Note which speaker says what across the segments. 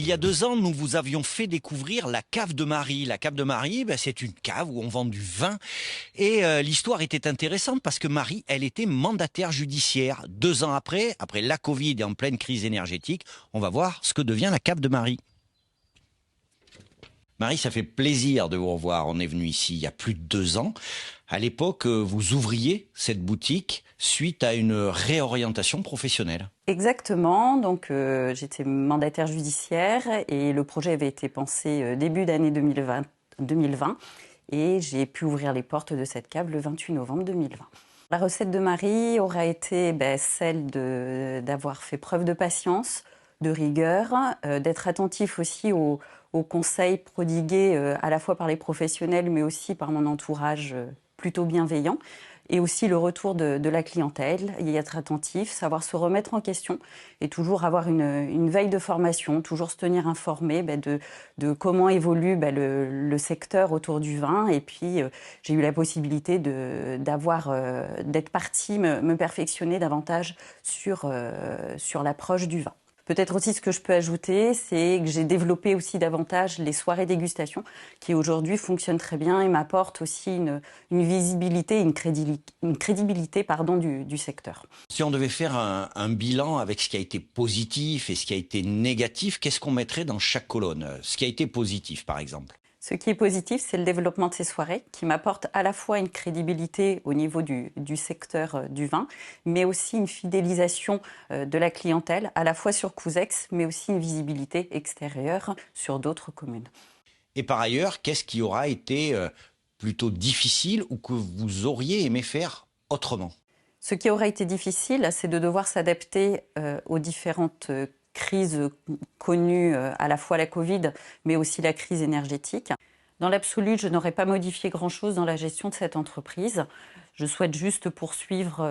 Speaker 1: Il y a 2 ans, nous vous avions fait découvrir la cave de Marie. La cave de Marie, c'est une cave où on vend du vin. Et l'histoire était intéressante parce que Marie, elle était mandataire judiciaire. 2 ans après la Covid et en pleine crise énergétique, on va voir ce que devient la cave de Marie. Marie, ça fait plaisir de vous revoir. On est venu ici il y a plus de 2 ans. À l'époque, vous ouvriez cette boutique suite à une réorientation professionnelle.
Speaker 2: Exactement, donc j'étais mandataire judiciaire et le projet avait été pensé début d'année 2020 et j'ai pu ouvrir les portes de cette cave le 28 novembre 2020. La recette de Marie aura été celle d'avoir fait preuve de patience, de rigueur, d'être attentif aussi aux conseils prodigués à la fois par les professionnels mais aussi par mon entourage plutôt bienveillant. Et aussi le retour de la clientèle, y être attentif, savoir se remettre en question et toujours avoir une veille de formation, toujours se tenir informé de comment évolue le secteur autour du vin. Et puis j'ai eu la possibilité d'être partie me perfectionner davantage sur l'approche du vin. Peut-être aussi ce que je peux ajouter, c'est que j'ai développé aussi davantage les soirées dégustation qui aujourd'hui fonctionnent très bien et m'apportent aussi une visibilité, une crédibilité du secteur.
Speaker 1: Si on devait faire un bilan avec ce qui a été positif et ce qui a été négatif, qu'est-ce qu'on mettrait dans chaque colonne? Ce qui a été positif, par exemple.
Speaker 2: Ce qui est positif, c'est le développement de ces soirées qui m'apporte à la fois une crédibilité au niveau du secteur du vin, mais aussi une fidélisation de la clientèle, à la fois sur Couzex, mais aussi une visibilité extérieure sur d'autres communes.
Speaker 1: Et par ailleurs, qu'est-ce qui aura été plutôt difficile ou que vous auriez aimé faire autrement?
Speaker 2: Ce qui aura été difficile, c'est de devoir s'adapter aux différentes crise connue à la fois la Covid, mais aussi la crise énergétique. Dans l'absolu, je n'aurais pas modifié grand-chose dans la gestion de cette entreprise. Je souhaite juste poursuivre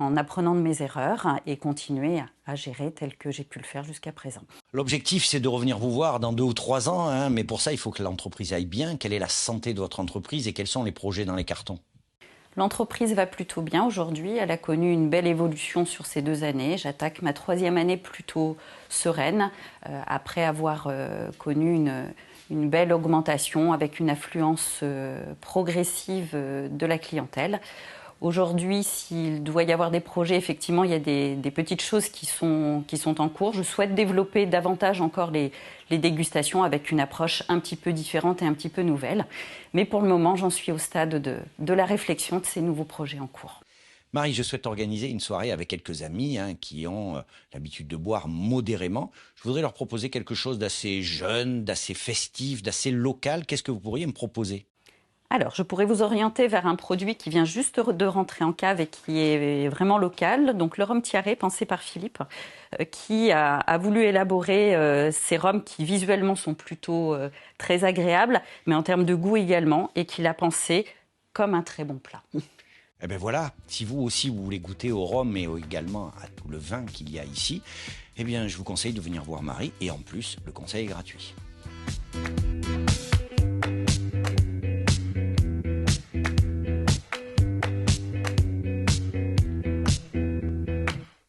Speaker 2: en apprenant de mes erreurs et continuer à gérer tel que j'ai pu le faire jusqu'à présent.
Speaker 1: L'objectif, c'est de revenir vous voir dans 2 ou 3 ans, mais pour ça, il faut que l'entreprise aille bien. Quelle est la santé de votre entreprise et quels sont les projets dans les cartons?
Speaker 2: L'entreprise va plutôt bien aujourd'hui. Elle a connu une belle évolution sur ces 2 années. J'attaque ma 3e année plutôt sereine, après avoir connu une belle augmentation avec une affluence progressive de la clientèle. Aujourd'hui, s'il doit y avoir des projets, effectivement, il y a des petites choses qui sont en cours. Je souhaite développer davantage encore les dégustations avec une approche un petit peu différente et un petit peu nouvelle. Mais pour le moment, j'en suis au stade de la réflexion de ces nouveaux projets en cours.
Speaker 1: Marie, je souhaite organiser une soirée avec quelques amis qui ont l'habitude de boire modérément. Je voudrais leur proposer quelque chose d'assez jeune, d'assez festif, d'assez local. Qu'est-ce que vous pourriez me proposer ?
Speaker 2: Alors, je pourrais vous orienter vers un produit qui vient juste de rentrer en cave et qui est vraiment local. Donc, le rhum Tiare, pensé par Philippe, qui a voulu élaborer ces rhums qui visuellement sont plutôt très agréables, mais en termes de goût également, et qui l'a pensé comme un très bon plat.
Speaker 1: Eh bien voilà, si vous aussi vous voulez goûter au rhum et également à tout le vin qu'il y a ici, eh bien je vous conseille de venir voir Marie et en plus, le conseil est gratuit.